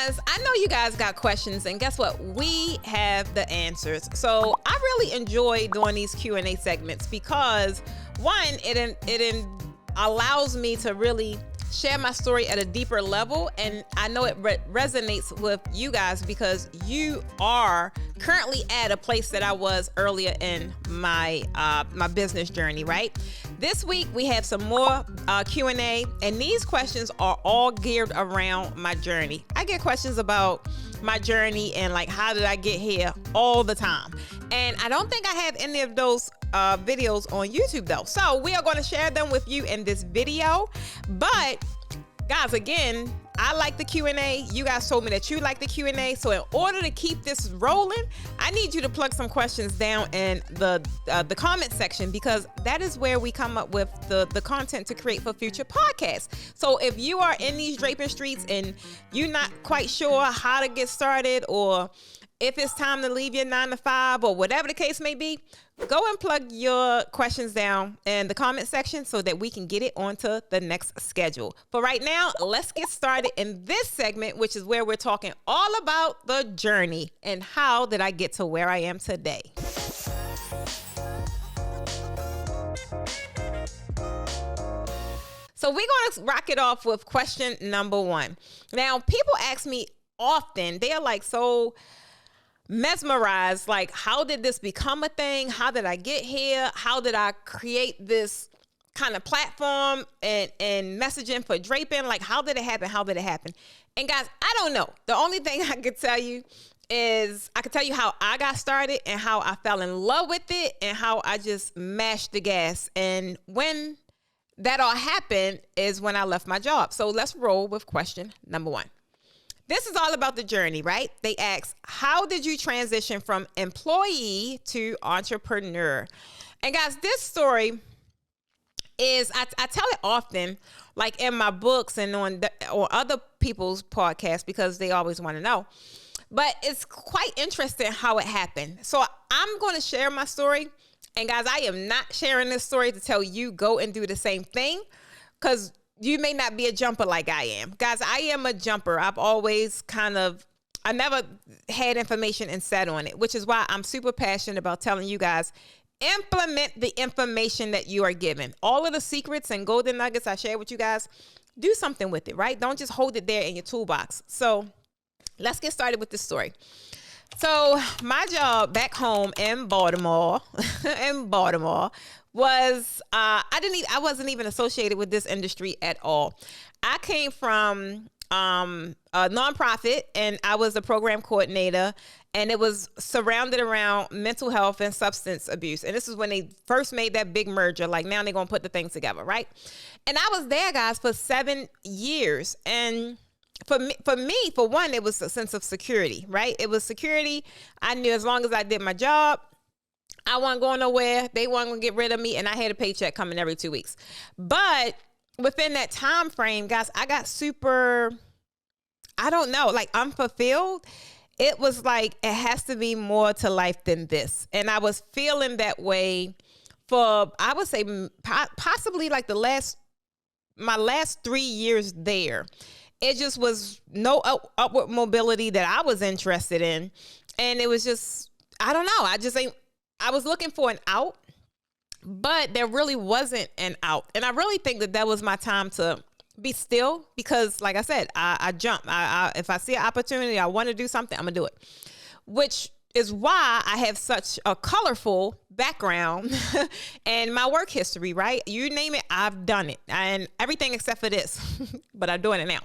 guys, I know you guys got questions, and guess what? We have the answers. So I really enjoy doing these Q&A segments because one, it allows me to really share my story at a deeper level, and I know it resonates with you guys because you are currently at a place that I was earlier in my my business journey, right? This week we have some more Q&A, and these questions are all geared around my journey. I get questions about my journey and like how did I get here all the time, and I don't think I have any of those videos on YouTube though. So we are going to share them with you in this video. But guys, again, I like the Q&A. You guys told me that you like the Q&A. So in order to keep this rolling, I need you to plug some questions down in the comment section, because that is where we come up with the content to create for future podcasts. So if you are in these draping streets and you're not quite sure how to get started, or if it's time to leave your 9-to-5, or whatever the case may be, go and plug your questions down in the comment section so that we can get it onto the next schedule. But right now, let's get started in this segment, which is where we're talking all about the journey and how did I get to where I am today. So we're going to rock it off with question number one. Now, people ask me often, they're like so mesmerized, like, how did this become a thing? How did I get here? How did I create this kind of platform and messaging for draping? Like, how did it happen? How did it happen? And guys, I don't know. The only thing I could tell you is I could tell you how I got started and how I fell in love with it and how I just mashed the gas. And when that all happened is when I left my job. So let's roll with question number one. This is all about the journey, right? They ask, how did you transition from employee to entrepreneur? And guys, this story is, I tell it often, like in my books and on other people's podcasts, because they always want to know. But it's quite interesting how it happened. So I'm going to share my story. And guys, I am not sharing this story to tell you go and do the same thing, because you may not be a jumper like I am. Guys, I am a jumper. I've always I never had information and sat on it, which is why I'm super passionate about telling you guys, implement the information that you are given. All of the secrets and golden nuggets I share with you guys, do something with it, right? Don't just hold it there in your toolbox. So let's get started with this story. So my job back home in Baltimore, was I wasn't even associated with this industry at all. I came from a nonprofit, and I was a program coordinator, and it was surrounded around mental health and substance abuse. And this is when they first made that big merger. Like, now they're gonna put the things together, right? And I was there, guys, for 7 years. And for one, it was a sense of security, right? It was security. I knew as long as I did my job, I wasn't going nowhere. They weren't going to get rid of me, and I had a paycheck coming every 2 weeks. But within that time frame, guys, I got super, I don't know, like unfulfilled. It was like, it has to be more to life than this. And I was feeling that way for, I would say, possibly like my last 3 years there. It just was no upward mobility that I was interested in. And it was just, I don't know. I was looking for an out, but there really wasn't an out. And I really think that was my time to be still, because like I said, I jump. If I see an opportunity, I want to do something, I'm gonna do it, which is why I have such a colorful background and my work history, right? You name it, I've done it, and everything except for this, but I'm doing it now.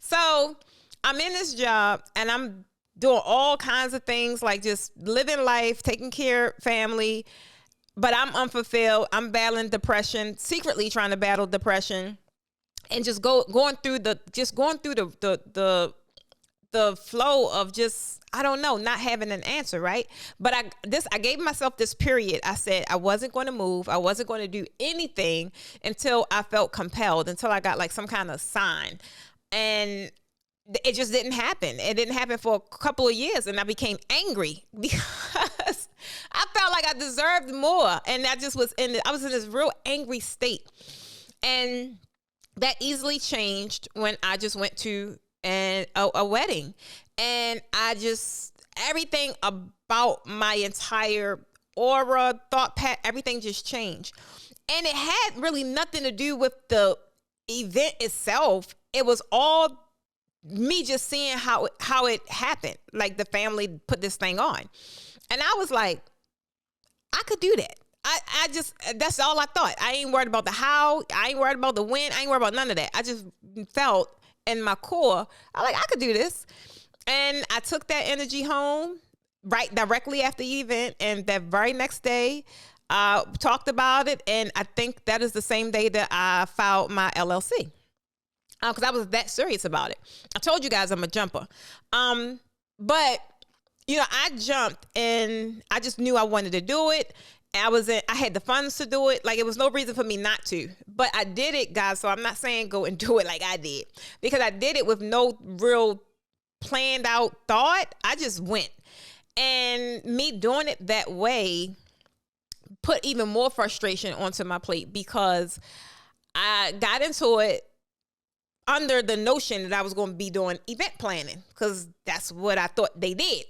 So I'm in this job and I'm doing all kinds of things, like just living life, taking care of family, but I'm unfulfilled. I'm battling depression, secretly trying to battle depression, and just going through the flow of just, I don't know, not having an answer, right? But I gave myself this period. I said I wasn't going to move. I wasn't going to do anything until I felt compelled, until I got like some kind of sign. And it just didn't happen. It didn't happen for a couple of years, and I became angry because I felt like I deserved more, and I was in this real angry state. And that easily changed when I just went to and a wedding. And I just, everything about my entire aura, thought pattern, everything just changed. And it had really nothing to do with the event itself. It was all me just seeing how it happened. Like the family put this thing on. And I was like, I could do that. I just, that's all I thought. I ain't worried about the how. I ain't worried about the when. I ain't worried about none of that. I just felt in my core, I could do this. And I took that energy home right directly after the event. And that very next day, talked about it. And I think that is the same day that I filed my LLC. Because I was that serious about it. I told you guys I'm a jumper. But, you know, I jumped and I just knew I wanted to do it. I had the funds to do it. Like, it was no reason for me not to. But I did it, guys. So I'm not saying go and do it like I did. Because I did it with no real planned out thought. I just went. And me doing it that way put even more frustration onto my plate, because I got into it under the notion that I was going to be doing event planning, because that's what I thought they did.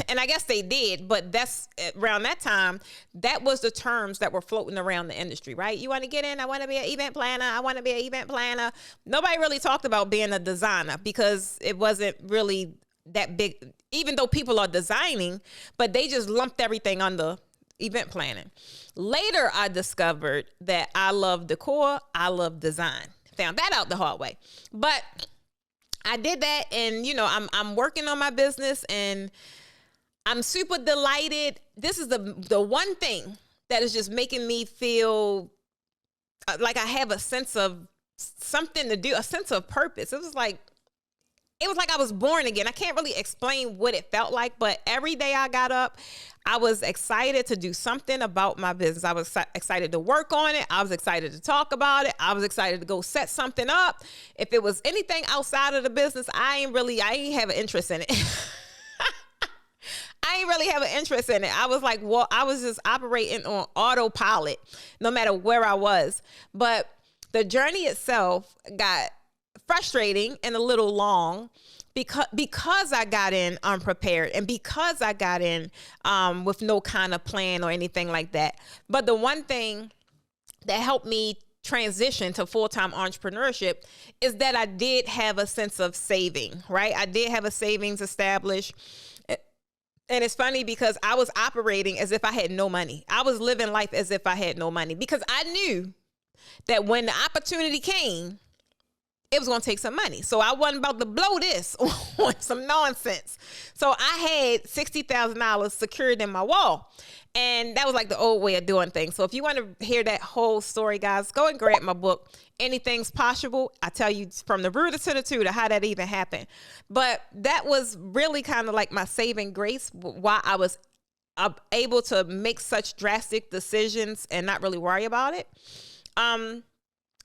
And I guess they did, but that's around that time, that was the terms that were floating around the industry, right? You want to get in? I want to be an event planner. I want to be an event planner. Nobody really talked about being a designer, because it wasn't really that big, even though people are designing, but they just lumped everything under event planning. Later, I discovered that I love decor. I love design. Found that out the hard way. But I did that, and, you know, I'm working on my business, and I'm super delighted. This is the one thing that is just making me feel like I have a sense of something to do, a sense of purpose. It was like I was born again. I can't really explain what it felt like, but every day I got up, I was excited to do something about my business. I was excited to work on it. I was excited to talk about it. I was excited to go set something up. If it was anything outside of the business, I ain't have an interest in it. I ain't really have an interest in it. I was like, well, I was just operating on autopilot no matter where I was. But the journey itself got frustrating and a little long because I got in unprepared, and because I got in with no kind of plan or anything like that. But the one thing that helped me transition to full-time entrepreneurship is that I did have a sense of saving, right? I did have a savings established. And it's funny because I was operating as if I had no money. I was living life as if I had no money, because I knew that when the opportunity came, it was going to take some money. So I wasn't about to blow this on some nonsense. So I had $60,000 secured in my wall. And that was like the old way of doing things. So if you want to hear that whole story, guys, go and grab my book, Anything's Possible. I tell you from the rooter to the tutor how that even happened. But that was really kind of like my saving grace, why I was able to make such drastic decisions and not really worry about it.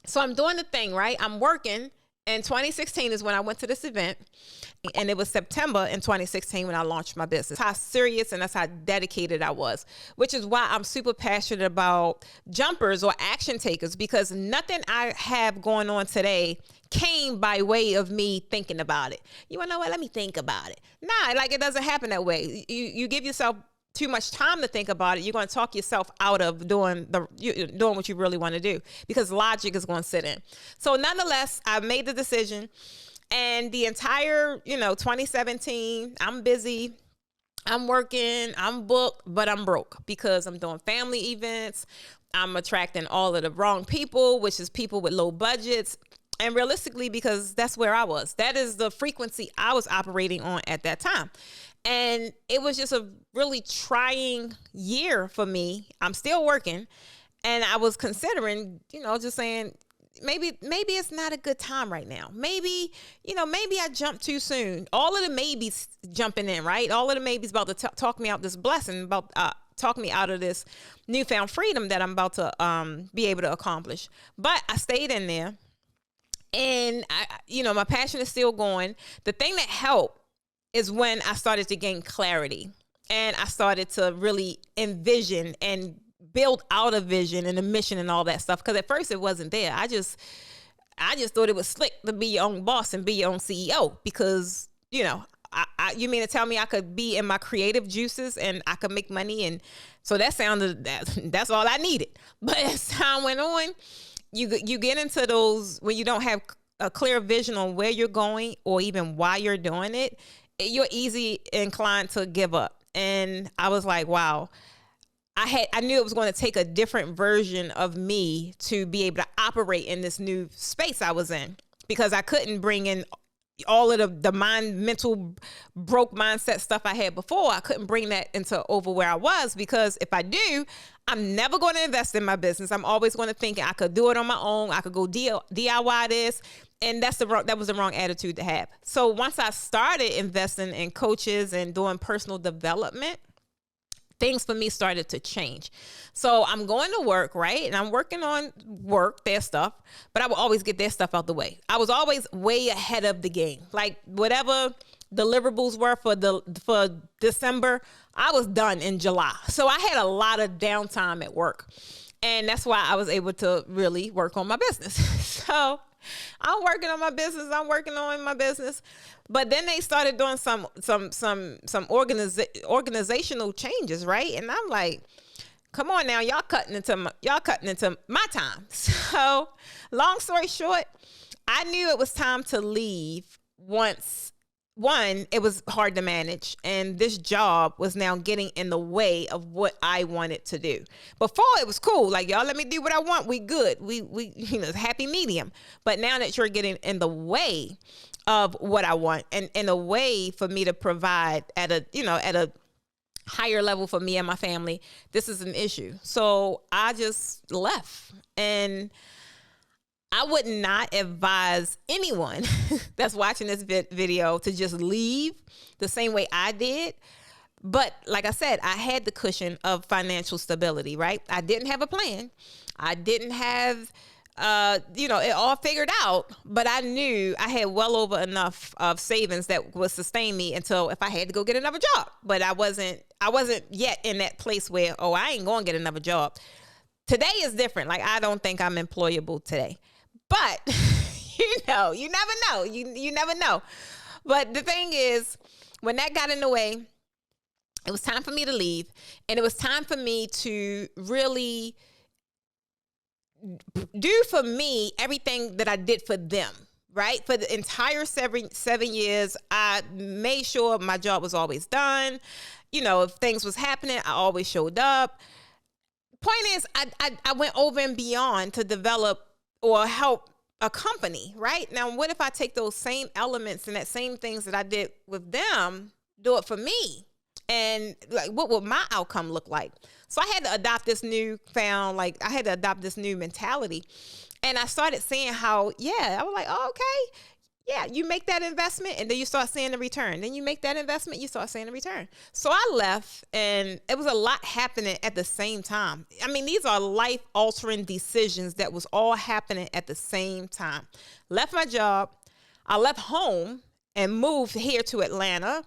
So I'm doing the thing, right? I'm working. And 2016 is when I went to this event. And it was September in 2016 when I launched my business. How serious and that's how dedicated I was, which is why I'm super passionate about jumpers or action takers, because nothing I have going on today came by way of me thinking about it. You want to know what? Let me think about it. Nah, like it doesn't happen that way. You give yourself too much time to think about it, you're going to talk yourself out of doing what you really want to do, because logic is going to sit in. So nonetheless, I made the decision, and the entire, 2017, I'm busy, I'm working, I'm booked, but I'm broke because I'm doing family events. I'm attracting all of the wrong people, which is people with low budgets. And realistically, because that's where I was, that is the frequency I was operating on at that time. And it was just a really trying year for me. I'm still working, and I was considering, just saying, maybe it's not a good time right now. Maybe I jumped too soon. All of the maybes jumping in, right? All of the maybes about to talk me out this blessing, about talk me out of this newfound freedom that I'm about to be able to accomplish. But I stayed in there, and my passion is still going. The thing that helped is when I started to gain clarity, and I started to really envision and build out a vision and a mission and all that stuff. Because at first it wasn't there. I just thought it was slick to be your own boss and be your own CEO because, you mean to tell me I could be in my creative juices and I could make money? And so that's all I needed. But as time went on, you get into those when you don't have a clear vision on where you're going or even why you're doing it, you're easy inclined to give up. And I was like, wow, I knew it was going to take a different version of me to be able to operate in this new space I was in, because I couldn't bring in all of the mental broke mindset stuff I had before. I couldn't bring that into over where I was, because if I do, I'm never going to invest in my business. I'm always going to think I could do it on my own. I could go DIY this. And that was the wrong attitude to have. So once I started investing in coaches and doing personal development, things for me started to change. So I'm going to work, right? And I'm working on their stuff, but I will always get their stuff out the way. I was always way ahead of the game. Like whatever deliverables were for December, I was done in July. So I had a lot of downtime at work. And that's why I was able to really work on my business. So I'm working on my business. But then they started doing some organizational changes, right? And I'm like, come on now, y'all cutting into my time. So long story short, I knew it was time to leave once. One, it was hard to manage, and this job was now getting in the way of what I wanted to do. Before, it was cool. Like, y'all let me do what I want. We good. We happy medium. But now that you're getting in the way of what I want and in a way for me to provide at a higher level for me and my family, this is an issue. So I just left. And I would not advise anyone that's watching this video to just leave the same way I did. But like I said, I had the cushion of financial stability, right? I didn't have a plan. I didn't have, it all figured out, but I knew I had well over enough of savings that would sustain me until if I had to go get another job. But I wasn't yet in that place where, I ain't going to get another job. Today is different. Like, I don't think I'm employable today. But, you never know. You never know. But the thing is, when that got in the way, it was time for me to leave. And it was time for me to really do for me everything that I did for them, right? For the entire 7 years, I made sure my job was always done. If things was happening, I always showed up. Point is, I went over and beyond to develop or help a company, right? Now, what if I take those same elements and that same things that I did with them, do it for me? And like, what would my outcome look like? So I had to adopt this new mentality. And I started seeing how, I was like, oh, okay. Yeah, you make that investment and then you start seeing the return. Then you make that investment, you start seeing the return. So I left, and it was a lot happening at the same time. I mean, these are life-altering decisions that was all happening at the same time. Left my job. I left home and moved here to Atlanta.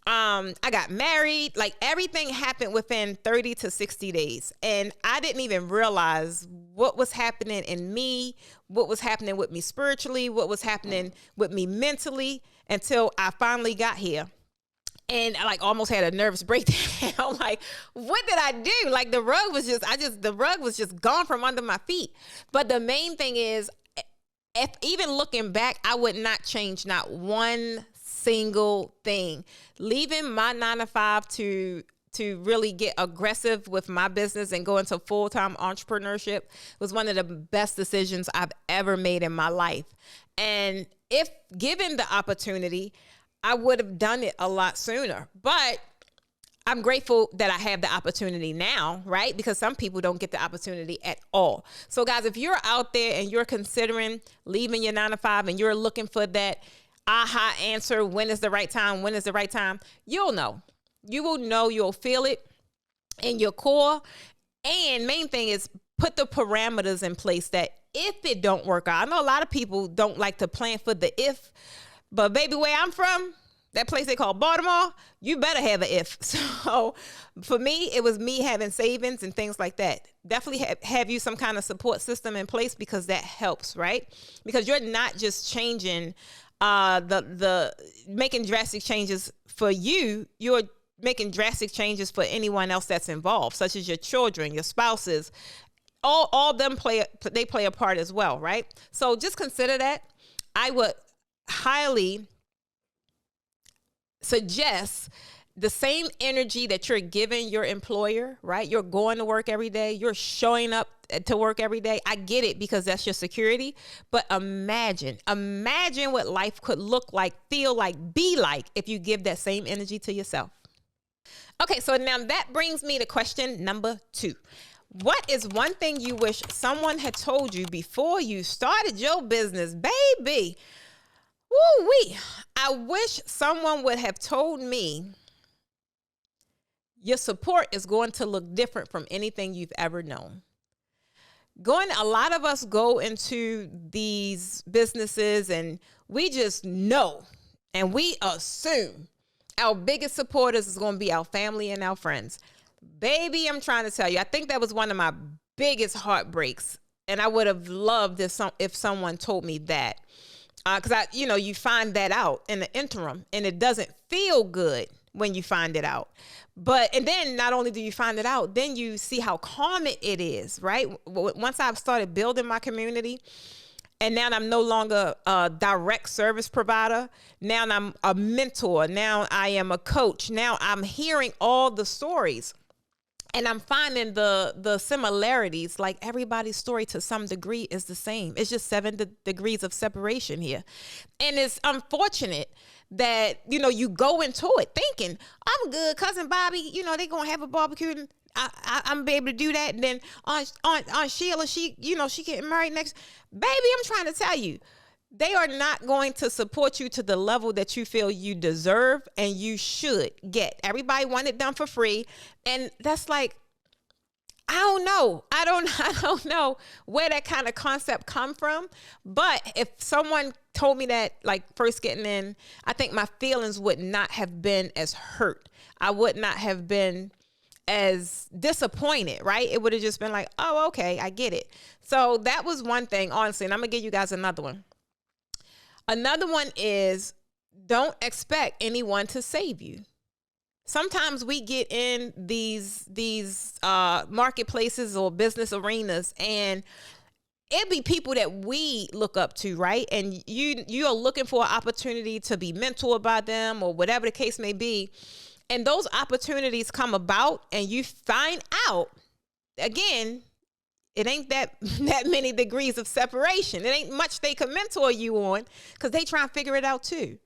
I got married. Like, everything happened within 30 to 60 days. And I didn't even realize what was happening in me, what was happening with me spiritually, what was happening with me mentally, until I finally got here. And I almost had a nervous breakdown. I'm like, what did I do? Like, the rug was just gone from under my feet. But the main thing is, if even looking back, I would not change not one single thing. Leaving my 9-to-5 to really get aggressive with my business and go into full-time entrepreneurship was one of the best decisions I've ever made in my life. And if given the opportunity, I would have done it a lot sooner. But I'm grateful that I have the opportunity now, right? Because some people don't get the opportunity at all. So guys, if you're out there and you're considering leaving your 9-to-5 and you're looking for that aha answer, when is the right time, you'll know. You will know, you'll feel it in your core. And main thing is, put the parameters in place that if it don't work out, I know a lot of people don't like to plan for the if, but baby, where I'm from, that place they call Baltimore, you better have an if. So for me, it was me having savings and things like that. Definitely have you some kind of support system in place, because that helps, right? Because you're not just changing the making drastic changes for you, you're making drastic changes for anyone else that's involved, such as your children, your spouses. All them play a part as well, right? So just consider that. I would highly suggest the same energy that you're giving your employer, right? You're going to work every day. You're showing up to work every day. I get it, because that's your security. But imagine what life could look like, feel like, be like if you give that same energy to yourself. Okay, so now that brings me to question number 2. What is one thing you wish someone had told you before you started your business, baby? Woo-wee. I wish someone would have told me your support is going to look different from anything you've ever known. A lot of us go into these businesses and we just know and we assume our biggest supporters is going to be our family and our friends. Baby, I'm trying to tell you, I think that was one of my biggest heartbreaks. And I would have loved if someone told me that. Because you find that out in the interim, and it doesn't feel good when you find it out. And then not only do you find it out, then you see how calming it is, right? Once I've started building my community, and now I'm no longer a direct service provider. Now I'm a mentor. Now I am a coach. Now I'm hearing all the stories. And I'm finding the similarities, like everybody's story to some degree is the same. It's just 7 degrees of separation here. And it's unfortunate that, you go into it thinking, I'm good, Cousin Bobby, they're going to have a barbecue and I'm be able to do that. And then Aunt Sheila, she getting married next. Baby, I'm trying to tell you, they are not going to support you to the level that you feel you deserve and you should get. Everybody want it done for free. And that's like, I don't know. I don't know where that kind of concept come from. But if someone told me that, like first getting in, I think my feelings would not have been as hurt. I would not have been as disappointed, right? It would have just been like, oh, okay, I get it. So that was one thing, honestly. And I'm going to give you guys another one. Another one is, don't expect anyone to save you. Sometimes we get in these marketplaces or business arenas, and it be people that we look up to, right? And you are looking for an opportunity to be mentored by them or whatever the case may be. And those opportunities come about, and you find out, again, it ain't that many degrees of separation. It ain't much they can mentor you on, because they try and figure it out too.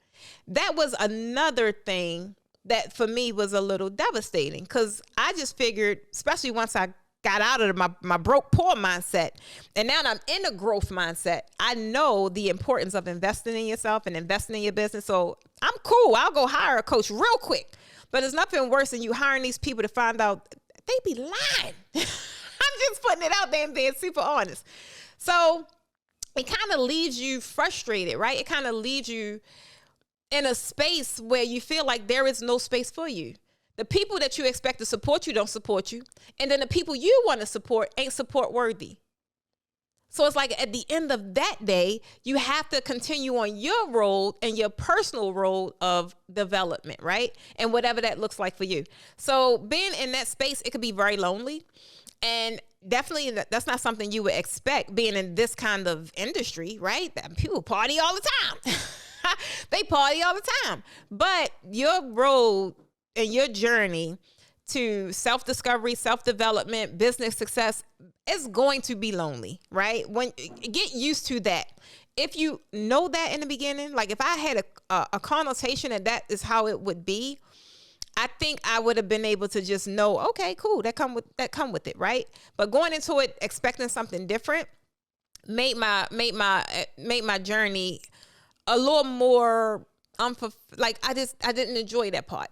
That was another thing that for me was a little devastating, because I just figured, especially once I got out of my broke poor mindset, and now I'm in a growth mindset, I know the importance of investing in yourself and investing in your business. So I'm cool. I'll go hire a coach real quick. But there's nothing worse than you hiring these people to find out they be lying. I'm just putting it out there and being super honest. So it kind of leaves you frustrated, right? It kind of leaves you in a space where you feel like there is no space for you. The people that you expect to support you don't support you. And then the people you want to support ain't support worthy. So it's like at the end of that day, you have to continue on your road and your personal road of development, right? And whatever that looks like for you. So being in that space, it could be very lonely. And definitely that's not something you would expect being in this kind of industry, right? People party all the time. They party all the time. But your road and your journey to self-discovery, self-development, business success is going to be lonely, right? Get used to that. If you know that in the beginning, like if I had a connotation that is how it would be, I think I would have been able to just know, okay, cool, that come with it, right? But going into it expecting something different made my journey a little more like I didn't enjoy that part.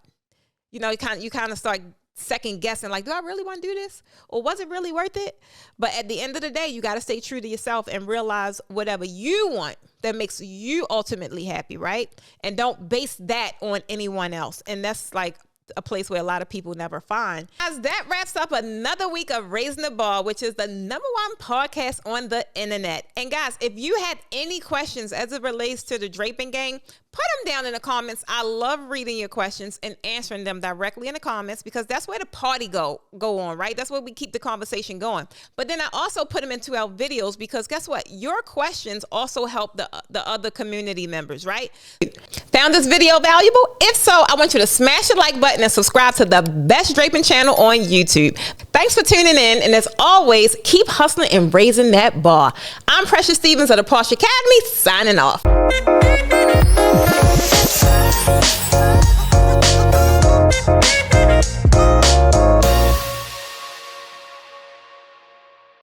You kind of start second guessing, like, do I really want to do this? Or was it really worth it? But at the end of the day, you got to stay true to yourself and realize whatever you want that makes you ultimately happy, right? And don't base that on anyone else. And that's like a place where a lot of people never find. As that wraps up another week of Raising the Bar, which is the #1 podcast on the internet. And guys, if you had any questions as it relates to the draping game, put them down in the comments. I love reading your questions and answering them directly in the comments, because that's where the party go on, right? That's where we keep the conversation going. But then I also put them into our videos, because guess what? Your questions also help the other community members, right? Found this video valuable? If so, I want you to smash the like button and subscribe to the best draping channel on YouTube. Thanks for tuning in. And as always, keep hustling and raising that bar. I'm Precious Stevens of the Posh Academy, signing off.